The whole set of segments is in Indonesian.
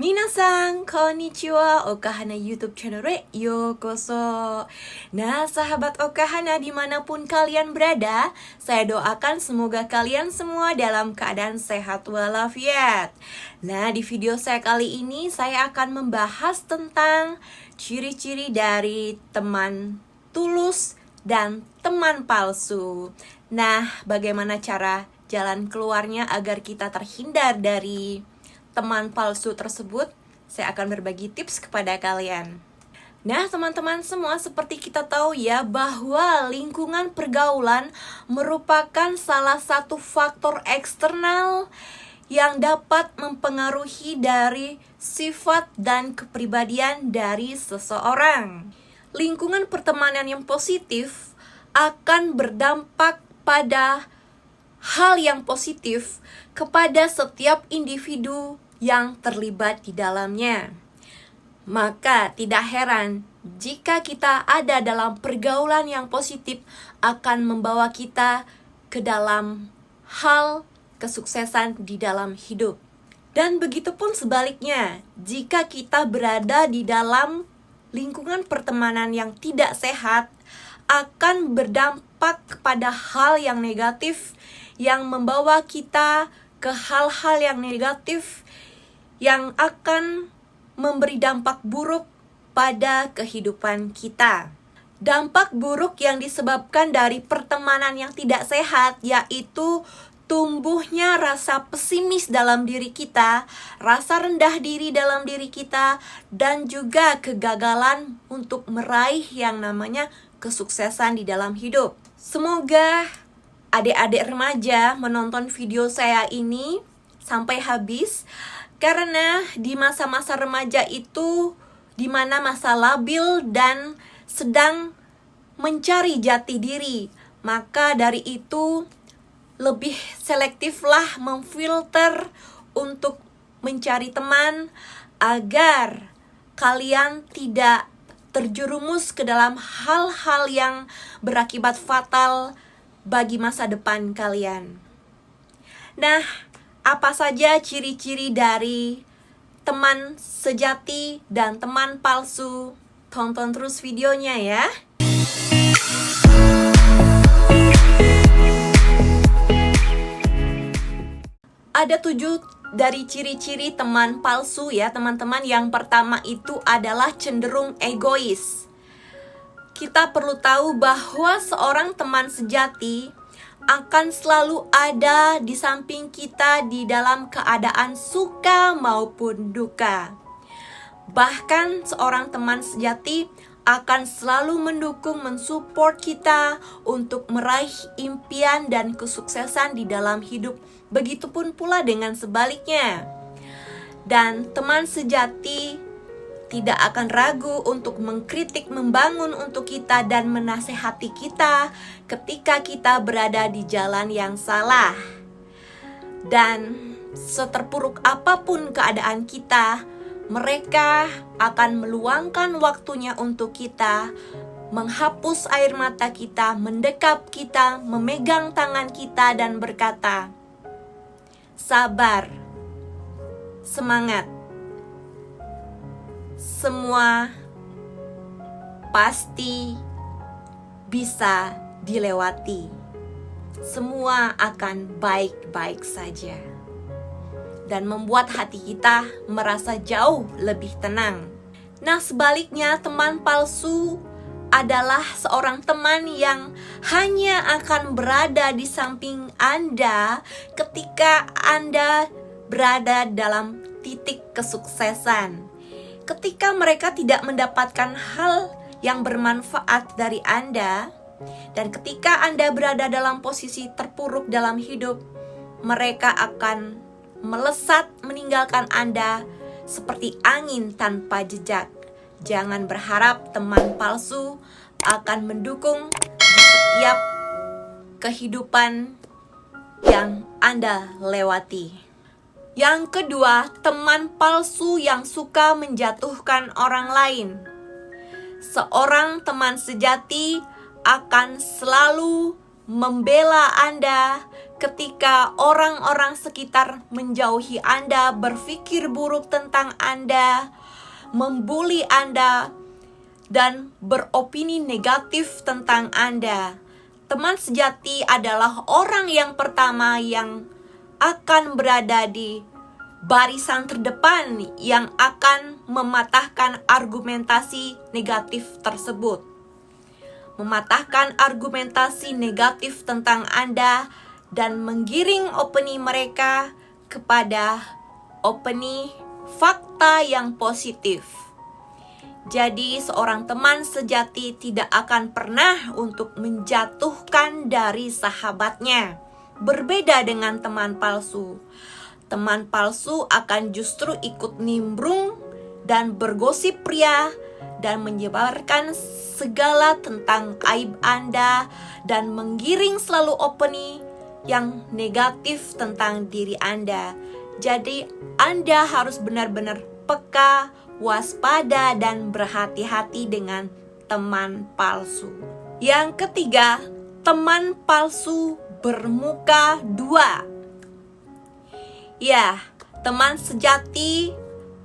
Minasan, konnichiwa, Okahana YouTube channel yokoso. Nah, sahabat Okahana dimanapun kalian berada, saya doakan semoga kalian semua dalam keadaan sehat walafiat. Nah, di video saya kali ini saya akan membahas tentang ciri-ciri dari teman tulus dan teman palsu. Nah, bagaimana cara jalan keluarnya agar kita terhindar dari teman palsu tersebut? Saya akan berbagi tips kepada kalian. Nah, teman-teman semua, seperti kita tahu ya bahwa lingkungan pergaulan merupakan salah satu faktor eksternal yang dapat mempengaruhi dari sifat dan kepribadian dari seseorang. Lingkungan pertemanan yang positif akan berdampak pada hal yang positif kepada setiap individu yang terlibat di dalamnya. Maka tidak heran jika kita ada dalam pergaulan yang positif akan membawa kita ke dalam hal kesuksesan di dalam hidup. Dan begitupun sebaliknya, jika kita berada di dalam lingkungan pertemanan yang tidak sehat, akan berdampak kepada hal yang negatif yang membawa kita ke hal-hal yang negatif yang akan memberi dampak buruk pada kehidupan kita. Dampak buruk yang disebabkan dari pertemanan yang tidak sehat yaitu tumbuhnya rasa pesimis dalam diri kita, rasa rendah diri dalam diri kita, dan juga kegagalan untuk meraih yang namanya kesuksesan di dalam hidup. Semoga adik-adik remaja menonton video saya ini sampai habis, karena di masa-masa remaja itu dimana masa labil dan sedang mencari jati diri. Maka dari itu lebih selektiflah memfilter untuk mencari teman agar kalian tidak terjerumus ke dalam hal-hal yang berakibat fatal bagi masa depan kalian. Nah, apa saja ciri-ciri dari teman sejati dan teman palsu? Tonton terus videonya ya. Ada 7 dari ciri-ciri teman palsu ya teman-teman. Yang pertama itu adalah cenderung egois. Kita perlu tahu bahwa seorang teman sejati akan selalu ada di samping kita di dalam keadaan suka maupun duka. Bahkan seorang teman sejati akan selalu mendukung, mensupport kita untuk meraih impian dan kesuksesan di dalam hidup. Begitupun pula dengan sebaliknya. Dan teman sejati tidak akan ragu untuk mengkritik, membangun untuk kita dan menasehati kita ketika kita berada di jalan yang salah. Dan seterpuruk apapun keadaan kita, mereka akan meluangkan waktunya untuk kita, menghapus air mata kita, mendekap kita, memegang tangan kita dan berkata, "Sabar, semangat. Semua pasti bisa dilewati. Semua akan baik-baik saja." Dan membuat hati kita merasa jauh lebih tenang. Nah, sebaliknya teman palsu adalah seorang teman yang hanya akan berada di samping Anda ketika Anda berada dalam titik kesuksesan. Ketika mereka tidak mendapatkan hal yang bermanfaat dari Anda, dan ketika Anda berada dalam posisi terpuruk dalam hidup, mereka akan melesat meninggalkan Anda seperti angin tanpa jejak. Jangan berharap teman palsu akan mendukung di setiap kehidupan yang Anda lewati. Yang kedua, teman palsu yang suka menjatuhkan orang lain. Seorang teman sejati akan selalu membela Anda ketika orang-orang sekitar menjauhi Anda, berpikir buruk tentang Anda, membuli Anda, dan beropini negatif tentang Anda. Teman sejati adalah orang yang pertama yang akan berada di barisan terdepan yang akan mematahkan argumentasi negatif tersebut. Mematahkan argumentasi negatif tentang Anda dan menggiring opini mereka kepada opini fakta yang positif. Jadi seorang teman sejati tidak akan pernah untuk menjatuhkan dari sahabatnya. Berbeda dengan teman palsu. Teman palsu akan justru ikut nimbrung dan bergosip pria dan menyebarkan segala tentang aib Anda dan menggiring selalu opini yang negatif tentang diri Anda. Jadi Anda harus benar-benar peka, waspada, dan berhati-hati dengan teman palsu. Yang ketiga, teman palsu bermuka dua. Ya, teman sejati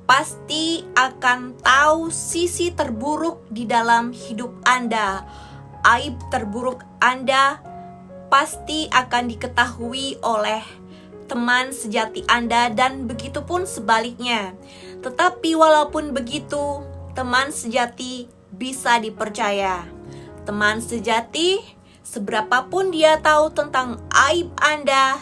pasti akan tahu sisi terburuk di dalam hidup Anda. Aib terburuk Anda pasti akan diketahui oleh teman sejati Anda dan begitu pun sebaliknya. Tetapi walaupun begitu, teman sejati bisa dipercaya. Teman sejati, seberapapun dia tahu tentang aib Anda,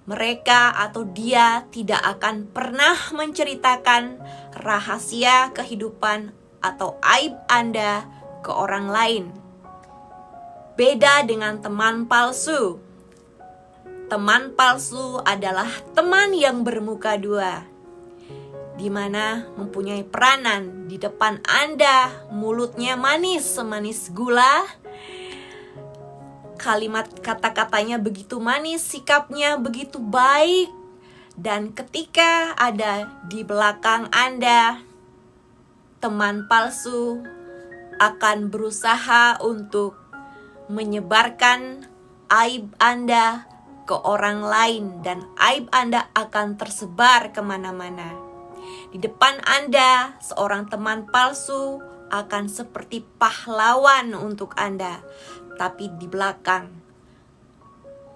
mereka atau dia tidak akan pernah menceritakan rahasia kehidupan atau aib Anda ke orang lain. Beda dengan teman palsu. Teman palsu adalah teman yang bermuka dua, di mana mempunyai peranan di depan Anda, mulutnya manis semanis gula, kalimat kata-katanya begitu manis, sikapnya begitu baik, dan ketika ada di belakang Anda, teman palsu akan berusaha untuk menyebarkan aib Anda ke orang lain dan aib Anda akan tersebar kemana-mana. Di depan Anda, seorang teman palsu akan seperti pahlawan untuk Anda. Tapi di belakang,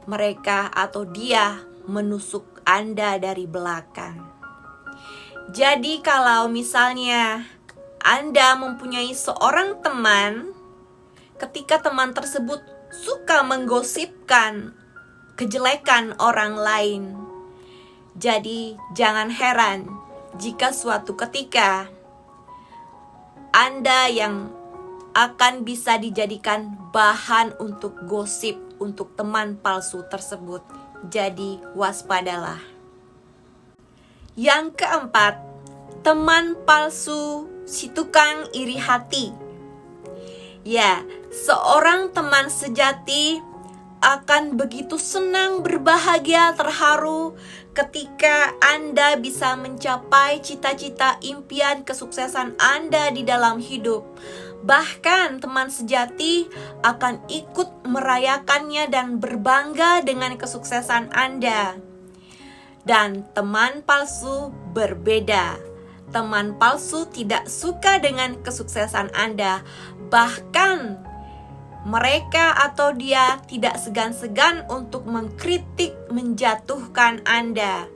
mereka atau dia menusuk Anda dari belakang. Jadi kalau misalnya Anda mempunyai seorang teman, ketika teman tersebut suka menggosipkan kejelekan orang lain, jadi jangan heran jika suatu ketika Anda yang akan bisa dijadikan bahan untuk gosip untuk teman palsu tersebut. Jadi waspadalah. Yang keempat, teman palsu si tukang iri hati. Ya, seorang teman sejati akan begitu senang, berbahagia, terharu ketika Anda bisa mencapai cita-cita, impian, kesuksesan Anda di dalam hidup. Bahkan teman sejati akan ikut merayakannya dan berbangga dengan kesuksesan Anda. Dan teman palsu berbeda. Teman palsu tidak suka dengan kesuksesan Anda. Bahkan mereka atau dia tidak segan-segan untuk mengkritik, menjatuhkan Anda.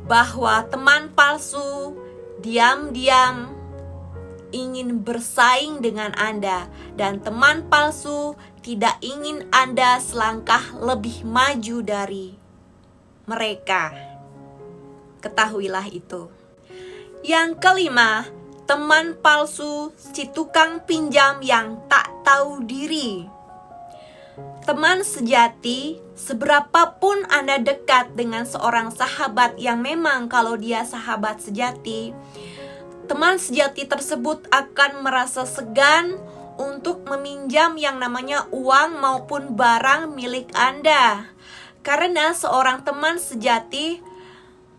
Bahwa teman palsu diam-diam ingin bersaing dengan Anda, dan teman palsu tidak ingin Anda selangkah lebih maju dari mereka. Ketahuilah itu. Yang kelima, teman palsu si tukang pinjam yang tak tahu diri. Teman sejati, seberapapun Anda dekat dengan seorang sahabat yang memang kalau dia sahabat sejati, teman sejati tersebut akan merasa segan untuk meminjam yang namanya uang maupun barang milik Anda. Karena seorang teman sejati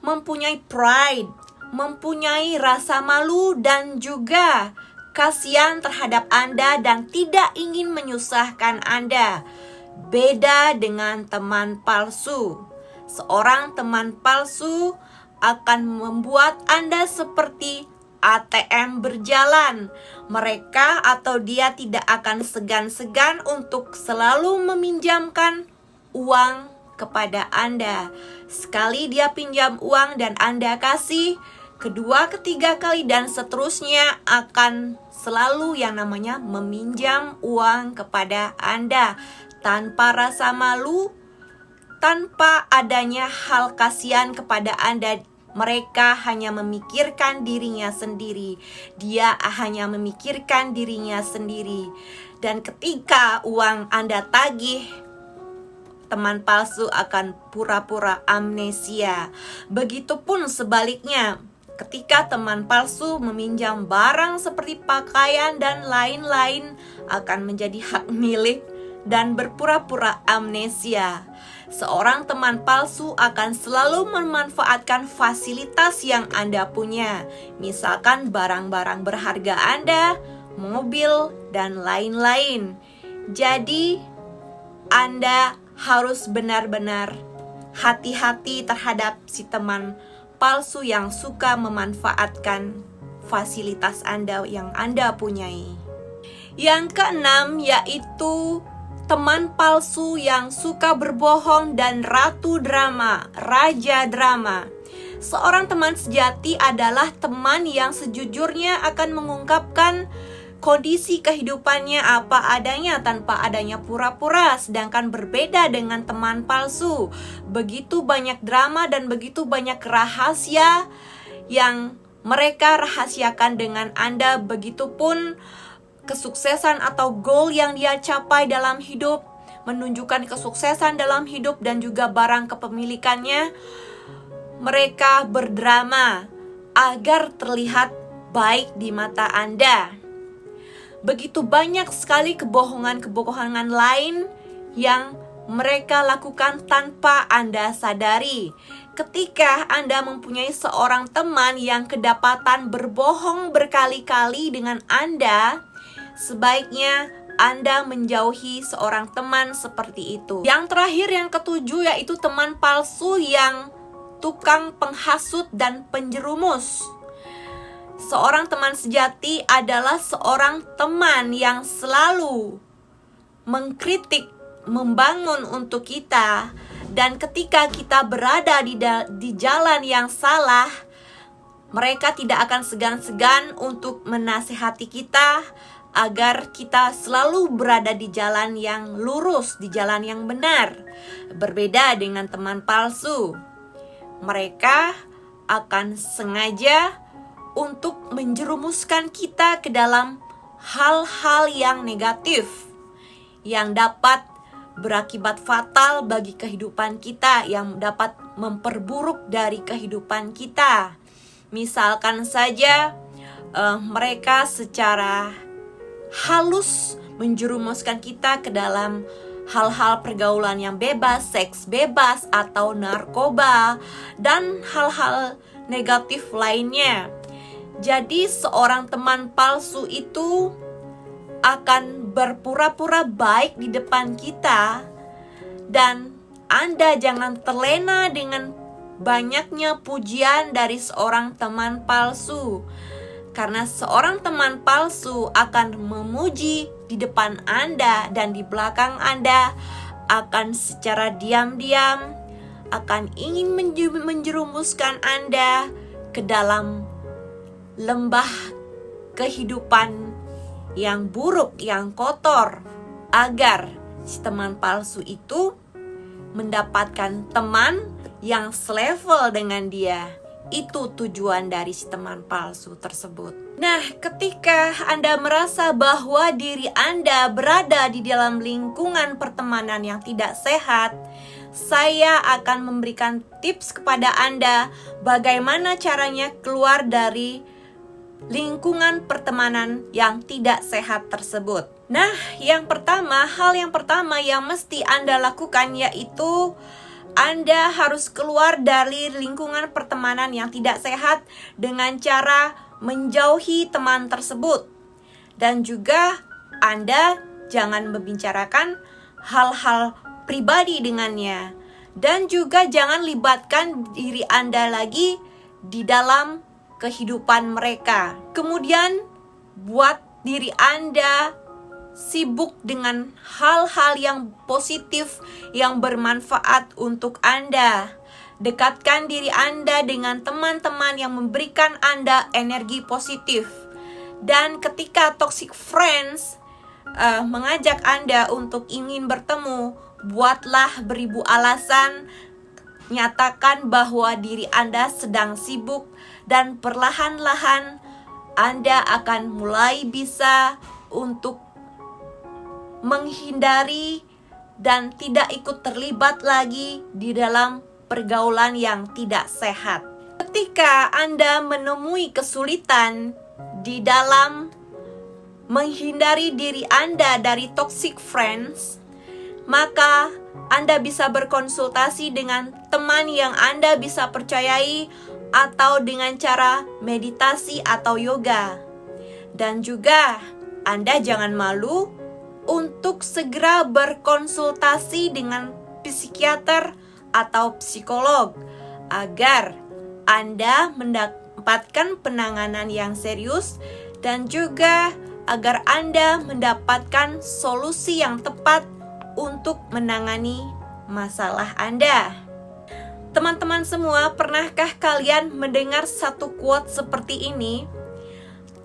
mempunyai pride, mempunyai rasa malu dan juga kasihan terhadap Anda dan tidak ingin menyusahkan Anda. Beda dengan teman palsu. Seorang teman palsu akan membuat Anda seperti ATM berjalan. Mereka atau dia tidak akan segan-segan untuk selalu meminjamkan uang kepada Anda. Sekali dia pinjam uang dan Anda kasih, kedua, ketiga kali dan seterusnya akan selalu yang namanya meminjam uang kepada Anda tanpa rasa malu, tanpa adanya hal kasihan kepada Anda. Mereka hanya memikirkan dirinya sendiri. Dia hanya memikirkan dirinya sendiri. Dan ketika uang Anda tagih, teman palsu akan pura-pura amnesia. Begitupun sebaliknya, ketika teman palsu meminjam barang seperti pakaian dan lain-lain, akan menjadi hak milik dan berpura-pura amnesia. Seorang teman palsu akan selalu memanfaatkan fasilitas yang Anda punya, misalkan barang-barang berharga Anda, mobil, dan lain-lain. Jadi, Anda harus benar-benar hati-hati terhadap si teman palsu yang suka memanfaatkan fasilitas Anda yang Anda punyai. Yang keenam yaitu teman palsu yang suka berbohong dan ratu drama, raja drama. Seorang teman sejati adalah teman yang sejujurnya akan mengungkapkan kondisi kehidupannya apa adanya tanpa adanya pura-pura. Sedangkan berbeda dengan teman palsu, begitu banyak drama dan begitu banyak rahasia yang mereka rahasiakan dengan Anda. Begitupun kesuksesan atau goal yang dia capai dalam hidup, menunjukkan kesuksesan dalam hidup dan juga barang kepemilikannya. Mereka berdrama agar terlihat baik di mata Anda. Begitu banyak sekali kebohongan-kebohongan lain yang mereka lakukan tanpa Anda sadari. Ketika Anda mempunyai seorang teman yang kedapatan berbohong berkali-kali dengan Anda, sebaiknya Anda menjauhi seorang teman seperti itu. Yang terakhir, yang ketujuh, yaitu teman palsu yang tukang penghasut dan penjerumus. Seorang teman sejati adalah seorang teman yang selalu mengkritik, membangun untuk kita. Dan ketika kita berada di jalan yang salah, mereka tidak akan segan-segan untuk menasihati kita agar kita selalu berada di jalan yang lurus, di jalan yang benar. Berbeda dengan teman palsu, mereka akan sengaja untuk menjerumuskan kita ke dalam hal-hal yang negatif, yang dapat berakibat fatal bagi kehidupan kita, yang dapat memperburuk dari kehidupan kita. Misalkan saja mereka secara halus menjerumuskan kita ke dalam hal-hal pergaulan yang bebas, seks bebas, atau narkoba, dan hal-hal negatif lainnya. Jadi seorang teman palsu itu akan berpura-pura baik di depan kita, dan Anda jangan terlena dengan banyaknya pujian dari seorang teman palsu. Karena seorang teman palsu akan memuji di depan Anda dan di belakang Anda, akan secara diam-diam akan ingin menjerumuskan Anda ke dalam lembah kehidupan yang buruk, yang kotor, agar si teman palsu itu mendapatkan teman yang selevel dengan dia. Itu tujuan dari si teman palsu tersebut. Nah, ketika Anda merasa bahwa diri Anda berada di dalam lingkungan pertemanan yang tidak sehat, saya akan memberikan tips kepada Anda bagaimana caranya keluar dari lingkungan pertemanan yang tidak sehat tersebut. Nah, hal yang pertama yang mesti Anda lakukan yaitu Anda harus keluar dari lingkungan pertemanan yang tidak sehat dengan cara menjauhi teman tersebut. Dan juga Anda jangan membicarakan hal-hal pribadi dengannya. Dan juga jangan libatkan diri Anda lagi di dalam kehidupan mereka. Kemudian buat diri Anda sibuk dengan hal-hal yang positif, yang bermanfaat untuk Anda. Dekatkan diri Anda dengan teman-teman yang memberikan Anda energi positif. Dan ketika toxic friends mengajak Anda untuk ingin bertemu, buatlah beribu alasan, nyatakan bahwa diri Anda sedang sibuk, dan perlahan-lahan Anda akan mulai bisa untuk menghindari dan tidak ikut terlibat lagi di dalam pergaulan yang tidak sehat. Ketika Anda menemui kesulitan di dalam menghindari diri Anda dari toxic friends, maka Anda bisa berkonsultasi dengan teman yang Anda bisa percayai atau dengan cara meditasi atau yoga. Dan juga Anda jangan malu untuk segera berkonsultasi dengan psikiater atau psikolog agar Anda mendapatkan penanganan yang serius dan juga agar Anda mendapatkan solusi yang tepat untuk menangani masalah Anda. Teman-teman semua, pernahkah kalian mendengar satu quote seperti ini?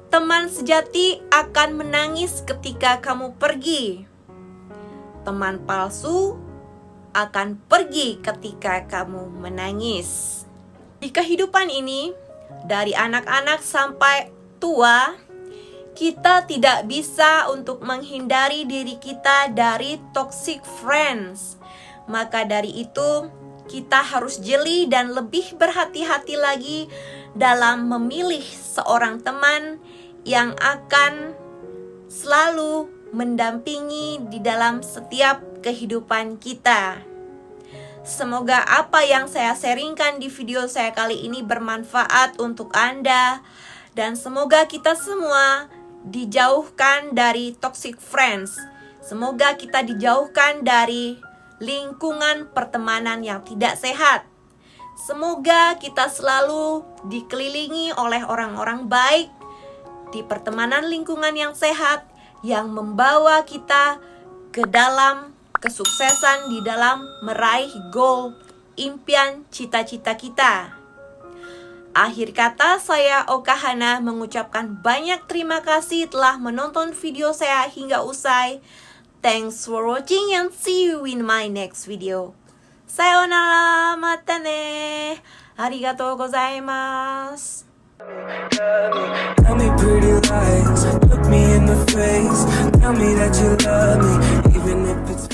Teman sejati akan menangis ketika kamu pergi. Teman palsu akan pergi ketika kamu menangis. Di kehidupan ini, dari anak-anak sampai tua, kita tidak bisa untuk menghindari diri kita dari toxic friends. Maka dari itu, kita harus jeli dan lebih berhati-hati lagi dalam memilih seorang teman yang akan selalu mendampingi di dalam setiap kehidupan kita. Semoga apa yang saya sharingkan di video saya kali ini bermanfaat untuk Anda. Dan semoga kita semua dijauhkan dari toxic friends. Semoga kita dijauhkan dari lingkungan pertemanan yang tidak sehat. Semoga kita selalu dikelilingi oleh orang-orang baik di pertemanan lingkungan yang sehat, yang membawa kita ke dalam kesuksesan di dalam meraih goal, impian, cita-cita kita. Akhir kata, saya Okahana mengucapkan banyak terima kasih telah menonton video saya hingga usai. Thanks for watching and see you in my next video. Sayonara, mata ne. Arigatou gozaimasu. Tell me pretty lies, look me in the face, tell me that you love me, even if it's